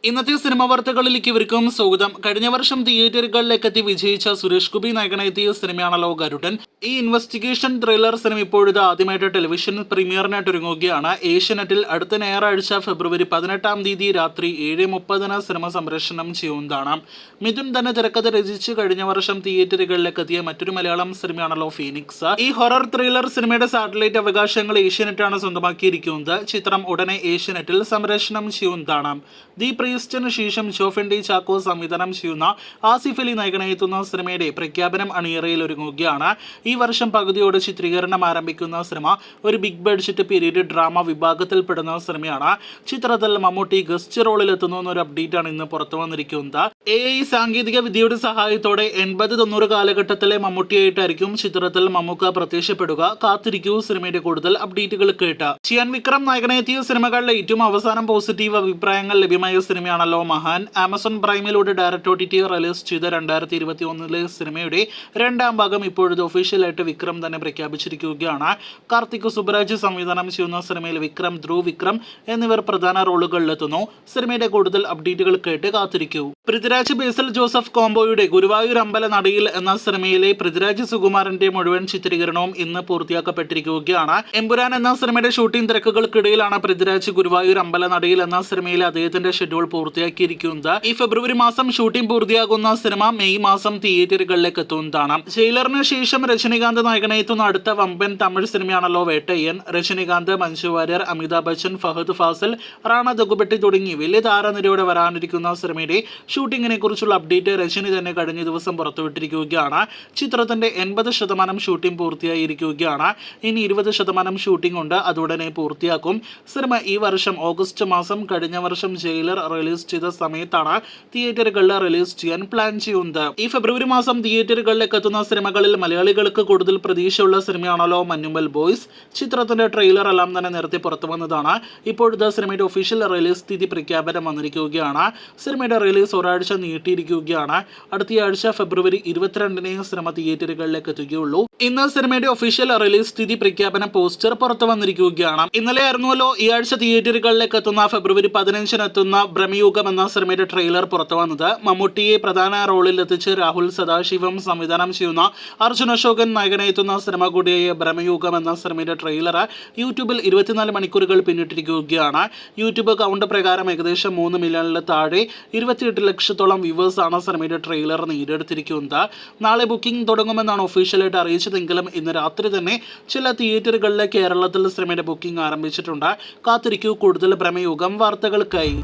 ഇന്നത്തെ സിനിമ വാർത്തകളിലേക്ക് ഇവർക്കും സ്വാഗതം. കഴിഞ്ഞ വർഷം തിയേറ്ററുകളിലേക്ക് എത്തി വിജയിച്ച സുരേഷ് ഗോപി നായകനെത്തിയ സിനിമയാണല്ലോ ഗരുഡൻ. ഈ ഇൻവെസ്റ്റിഗേഷൻ ത്രില്ലർ സിനിമ ഇപ്പോഴത്തെ ആദ്യമായിട്ട് ടെലിവിഷൻ പ്രീമിയറിനായിട്ട് ഒരുങ്ങുകയാണ്. ഏഷ്യനെറ്റിൽ അടുത്ത ഞായറാഴ്ച ഫെബ്രുവരി 18 രാത്രി 7:30 സിനിമ സംപ്രേഷണം ചെയ്യുന്നതാണ്. മിഥുൻ തന്നെ തിരക്കഥ രചിച്ച് കഴിഞ്ഞ വർഷം തിയേറ്ററുകളിലേക്ക് എത്തിയ മറ്റൊരു മലയാളം സിനിമയാണല്ലോ ഫീനിക്സ്. ഈ ഹൊറർ ത്രില്ലർ സിനിമയുടെ സാറ്റലൈറ്റ് അവകാശങ്ങൾ ഏഷ്യനെറ്റാണ് സ്വന്തമാക്കിയിരിക്കുന്നത്. ചിത്രം ഉടനെ ഏഷ്യനെറ്റിൽ സംപ്രേഷണം ചെയ്യുന്നതാണ്. ദി പ്രീസ്റ്റിന് ശേഷം ജോഫിൻ ചാക്കോ സംവിധാനം ചെയ്യുന്ന ആസിഫ് അലി നായകനെത്തുന്ന സിനിമയുടെ പ്രഖ്യാപനം അണിയറയിൽ ഒരുങ്ങുകയാണ്. ഈ വർഷം പകുതിയോടെ ചിത്രീകരണം ആരംഭിക്കുന്ന സിനിമ ഒരു ബിഗ് ബഡ്ജറ്റ് പീരീഡ് ഡ്രാമ വിഭാഗത്തിൽപ്പെടുന്ന സിനിമയാണ്. ചിത്രത്തിൽ മമ്മൂട്ടി ഗസ്റ്റ് റോളിൽ എത്തുന്നു എന്നൊരു അപ്ഡേറ്റ് ആണ് ഇന്ന് പുറത്തു വന്നിരിക്കുന്നത്. AI സാങ്കേതിക വിദ്യയുടെ സഹായത്തോടെ 80-90 കാലഘട്ടത്തിലെ മമ്മൂട്ടിയായിട്ടായിരിക്കും ചിത്രത്തിൽ മമ്മൂക്ക പ്രത്യക്ഷപ്പെടുക. കാത്തിരിക്കൂ സിനിമയുടെ കൂടുതൽ അപ്ഡേറ്റുകൾ കേട്ട്. ചിയാൻ വിക്രം നായകനെത്തിയ സിനിമകളിലെ ഏറ്റവും അവസാനം പോസിറ്റീവ് അഭിപ്രായങ്ങൾ ലഭ്യമായ സിനിമയാണല്ലോ മഹാൻ. ആമസോൺ പ്രൈമിലൂടെ ഡയറക്ട് OTT റിലീസ് ചെയ്ത 2021 സിനിമയുടെ രണ്ടാം ഭാഗം ഇപ്പോഴത്തെ ഒഫീഷ്യലായിട്ട് വിക്രം തന്നെ പ്രഖ്യാപിച്ചിരിക്കുകയാണ്. കാർത്തിക് സുബ്രാജ് സംവിധാനം ചെയ്യുന്ന സിനിമയിൽ വിക്രം, ധ്രുവ് വിക്രം എന്നിവർ പ്രധാന റോളുകളിലെത്തുന്നു. സിനിമയുടെ കൂടുതൽ അപ്ഡേറ്റുകൾ കേട്ട് കാത്തിരിക്കൂ. പൃഥ്വിരാജ് ബേസിൽ ജോസഫ് കോംബോയുടെ ഗുരുവായൂർ അമ്പല നടയിൽ എന്ന സിനിമയിലെ പൃഥ്വിരാജ് സുകുമാരന്റെ മുഴുവൻ ചിത്രീകരണവും ഇന്ന് പൂർത്തിയാക്കപ്പെട്ടിരിക്കുകയാണ്. എമ്പുരാൻ എന്ന സിനിമയുടെ ഷൂട്ടിംഗ് തിരക്കുകൾക്കിടയിലാണ് പൃഥ്വിരാജ് ഗുരുവായൂർ അമ്പല നടയിൽ എന്ന സിനിമയിലെ അദ്ദേഹത്തിന്റെ ഷെഡ്യൂൾ പൂർത്തിയാക്കിയിരിക്കുന്നത്. ഈ ഫെബ്രുവരി മാസം ഷൂട്ടിംഗ് പൂർത്തിയാകുന്ന സിനിമ മെയ് മാസം തിയേറ്ററുകളിലേക്ക് എത്തുന്നതാണ്. ജയിലറിന് ശേഷം രജനികാന്ത് നായകനെത്തുന്ന അടുത്ത വമ്പൻ തമിഴ് സിനിമയാണല്ലോ വേട്ടയ്യൻ. രജനികാന്ത്, മഞ്ജു വാര്യർ, അമിതാഭ് ബച്ചൻ, ഫഹദ് ഫാസിൽ, റാണ ദഗുബെട്ടി തുടങ്ങി വലിയ താരനിരയോടെ വരാനിരിക്കുന്ന സിനിമയുടെ ഷൂട്ടിങ്ങിനെ കുറിച്ചുള്ള അപ്ഡേറ്റ് രജനി തന്നെ കഴിഞ്ഞ ദിവസം പുറത്തുവിട്ടിരിക്കുകയാണ്. ചിത്രത്തിന്റെ 80% ഷൂട്ടിംഗ് പൂർത്തിയായിരിക്കുകയാണ്. ഇനി 20% ഷൂട്ടിംഗ് ഉണ്ട്, അതുടനെ പൂർത്തിയാക്കും. സിനിമ ഈ വർഷം ഓഗസ്റ്റ് മാസം, കഴിഞ്ഞ വർഷം ജയിലർ റിലീസ് ചെയ്ത സമയത്താണ് തിയേറ്ററുകളിൽ റിലീസ് ചെയ്യാൻ പ്ലാൻ ചെയ്യുന്നത്. ഈ ഫെബ്രുവരി മാസം തിയേറ്ററുകളിലേക്ക് എത്തുന്ന സിനിമകളിൽ മലയാളികൾക്ക് കൂടുതൽ പ്രതീക്ഷയുള്ള സിനിമയാണല്ലോ മഞ്ഞുമ്മൽ ബോയ്സ്. ചിത്രത്തിന്റെ ട്രെയിലർ എല്ലാം തന്നെ നേരത്തെ പുറത്തു വന്നതാണ്. ഇപ്പോഴത്തെ സിനിമയുടെ ഒഫീഷ്യൽ റിലീസ് തീയതി പ്രഖ്യാപനം വന്നിരിക്കുകയാണ്. സിനിമയുടെ റിലീസ് ഒരാഴ്ച നീട്ടിയിരിക്കുകയാണ്. അടുത്തയാഴ്ച ഫെബ്രുവരി 22 സിനിമ തിയേറ്ററുകളിലേക്ക് എത്തുകയുള്ളൂ. ഇന്ന് സിനിമയുടെ ഒഫീഷ്യൽ റിലീസ് തീയതി പ്രഖ്യാപന പോസ്റ്റർ പുറത്തു വന്നിരിക്കുകയാണ്. ഇന്നലെ ആയിരുന്നുവല്ലോ ഈ ആഴ്ച തിയേറ്ററുകളിലേക്ക് എത്തുന്ന ഫെബ്രുവരി 15 എത്തുന്ന ബ്രഹ്മയുഗം എന്ന സിനിമയുടെ ട്രെയിലർ പുറത്തു വന്നത്. മമ്മൂട്ടിയെ പ്രധാന റോളിൽ എത്തിച്ച് രാഹുൽ സദാശിവം സംവിധാനം ചെയ്യുന്ന അർജുൻ അശോകൻ നായകനെത്തുന്ന സിനിമ കൂടിയായ ബ്രഹ്മയുഗം എന്ന സിനിമയുടെ ട്രെയിലർ യൂട്യൂബിൽ 24 മണിക്കൂറുകൾ പിന്നിട്ടിരിക്കുകയാണ്. യൂട്യൂബ് കൗണ്ട് പ്രകാരം ഏകദേശം 3 മില്യണിൽ താഴെ 28 ലക്ഷത്തോളം വ്യൂവേഴ്സ് ആണ് സിനിമയുടെ ട്രെയിലർ നേടിയെടുത്തിരിക്കുന്നത്. നാളെ ബുക്കിംഗ് തുടങ്ങുമെന്നാണ് ഒഫീഷ്യലായിട്ട് അറിയിച്ചതെങ്കിലും ഇന്ന് രാത്രി തന്നെ ചില തിയേറ്ററുകളിലെ കേരളത്തിൽ സിനിമയുടെ ബുക്കിംഗ് ആരംഭിച്ചിട്ടുണ്ട്. കാത്തിരിക്കൂ കൂടുതൽ ബ്രഹ്മയുഗം വാർത്തകൾക്കായി.